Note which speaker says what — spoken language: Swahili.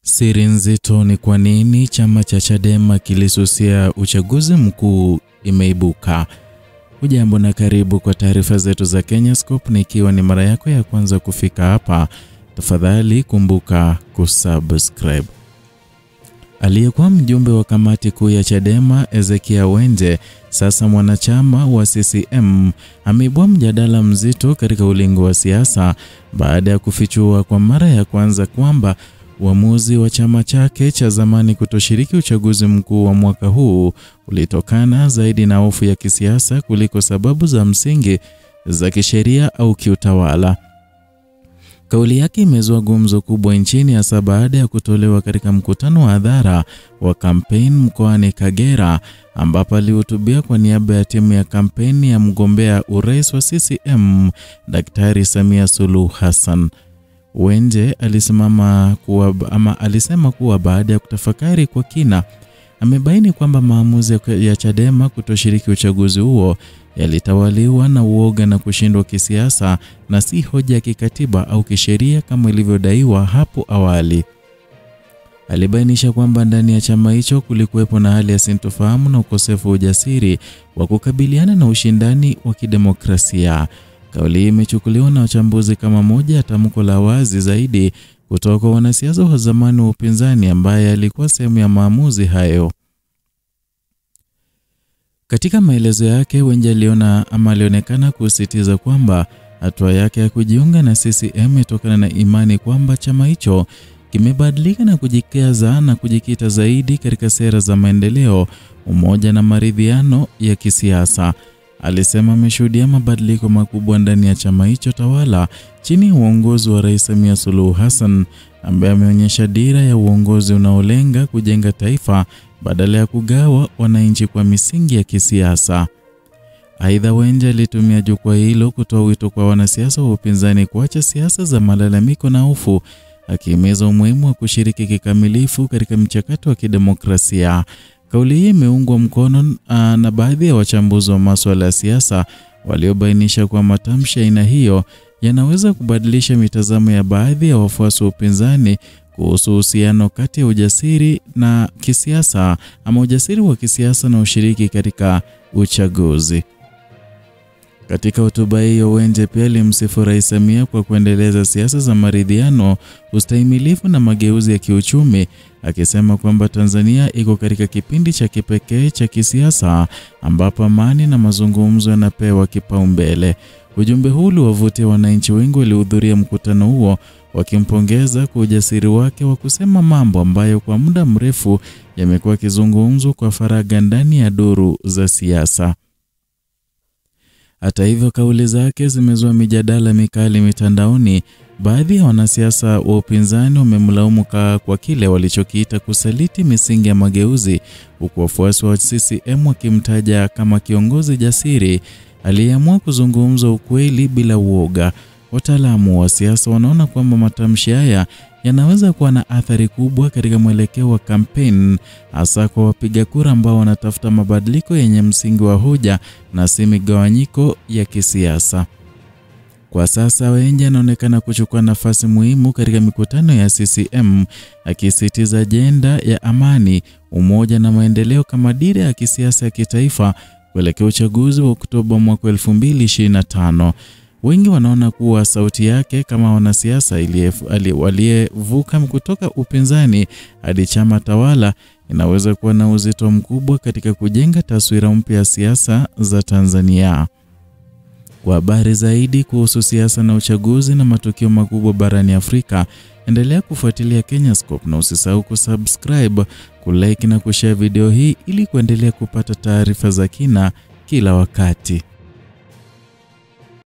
Speaker 1: Siri nzito ni kwa nini chama cha Chadema kilisusia uchaguzi mkuu imeibuka. Hujambo na karibu kwa taarifa zetu za Kenyascope, na ikiwa ni mara yako ya kwanza kufika hapa, tafadhali kumbuka kusubscribe. Aliyekuwa mjumbe wa kamati kuu ya Chadema Ezekiel Wenje, sasa mwanachama wa CCM, ameibua mjadala mzito katika ulingo wa siasa baada ya kufichua kwa mara ya kwanza kwamba uamuzi wa chama chake cha zamani kutoshiriki uchaguzi mkuu wa mwaka huu ulitokana zaidi na hofu ya kisiasa kuliko sababu za msingi za kisheria au kiutawala. Kauli yake imezua gumzo kubwa nchini, hasa baada ya kutolewa katika mkutano wa hadhara wa kampeni mkoani Kagera, ambapo alihutubia kwa niaba ya timu ya kampeni ya mgombea urais wa CCM Daktari Samia Suluhu Hassan. Wenje alisema kuwa baada ya kutafakari kwa kina, amebaini kwamba maamuzi ya Chadema kutoshiriki uchaguzi huo yalitawaliwa na uoga na kushindwa kisiasa na si hoja ya kikatiba au kisheria kama ilivyodaiwa hapo awali. Alibainisha kwamba ndani ya chama hicho kulikuwepo na hali ya sintofahamu na ukosefu wa ujasiri wa kukabiliana na ushindani wa kidemokrasia. Kauli hii imechukuliwa na wachambuzi kama moja ya tamko la wazi zaidi kutoka kwa wanasiasa wa zamani wa upinzani ambaye alikuwa sehemu ya maamuzi hayo. Katika maelezo yake, Wenje alionekana kusisitiza kwamba hatua yake ya kujiunga na CCM imetokana na imani kwamba chama hicho kimebadilika na kujikaza na kujikita zaidi katika sera za maendeleo, umoja na maridhiano ya kisiasa. Alisema ameshuhudia mabadiliko makubwa ndani ya chama hicho tawala chini ya uongozi wa Rais Samia Suluhu Hassan, ambaye ameonyesha dira ya uongozi unaolenga kujenga taifa badala ya kugawa wananchi kwa misingi ya kisiasa. Aidha, Wenje alitumia jukwaa hilo kutoa wito kwa wanasiasa wa upinzani kuacha siasa za malalamiko na hofu, akihimiza umuhimu wa kushiriki kikamilifu katika mchakato wa kidemokrasia. Kauli hii imeungwa mkono na baadhi ya wachambuzi wa masuala ya siasa waliobainisha kwa matamshi ya aina hiyo yanaweza kubadilisha mitazamo ya baadhi ya wafuasi wa upinzani kuhusu uhusiano kati ya ujasiri wa kisiasa na ushiriki katika uchaguzi. Katika hotuba hiyo, Wenje pia alimsifu Rais Samia kwa kuendeleza siasa za maridhiano, ustahimilifu na mageuzi ya kiuchumi, akisema kwamba Tanzania iko katika kipindi cha kipekee cha kisiasa ambapo amani na mazungumzo yanapewa kipaumbele. Ujumbe huu uliwavutia wananchi wengi waliohudhuria mkutano huo, wakimpongeza kwa ujasiri wake wa kusema mambo ambayo kwa muda mrefu yamekuwa kizungumzo kwa faragha ndani ya duru za siasa. Hata hivyo, kauli zake zimezua mijadala mikali mitandaoni. Baadhi ya wanasiasa wa upinzani wamemlaumu kwa kile walichokiita kusaliti misingi ya mageuzi, huku wafuasi wa CCM wakimtaja kama kiongozi jasiri aliyeamua kuzungumza ukweli bila uoga. Wataalamu wa siasa wanaona kwamba matamshi haya yanaweza kuwa na athari kubwa katika mwelekeo wa kampeni, hasa kwa wapiga kura ambao wanatafuta mabadiliko yenye msingi wa hoja na si migawanyiko ya kisiasa. Kwa sasa, Wenje anaonekana kuchukua nafasi muhimu katika mikutano ya CCM, akisisitiza ajenda ya amani, umoja na maendeleo kama dira ya kisiasa ya kitaifa kuelekea uchaguzi wa Oktoba mwaka 2025. Wengi wanaona kuwa sauti yake kama wanasiasa waliyevuka kutoka upinzani hadi chama tawala inaweza kuwa na uzito mkubwa katika kujenga taswira mpya ya siasa za Tanzania. Kwa habari zaidi kuhusu siasa na uchaguzi na matukio makubwa barani Afrika, endelea kufuatilia Kenyascope na usisahau kusubscribe, kulike na kushare video hii ili kuendelea kupata taarifa za kina kila wakati.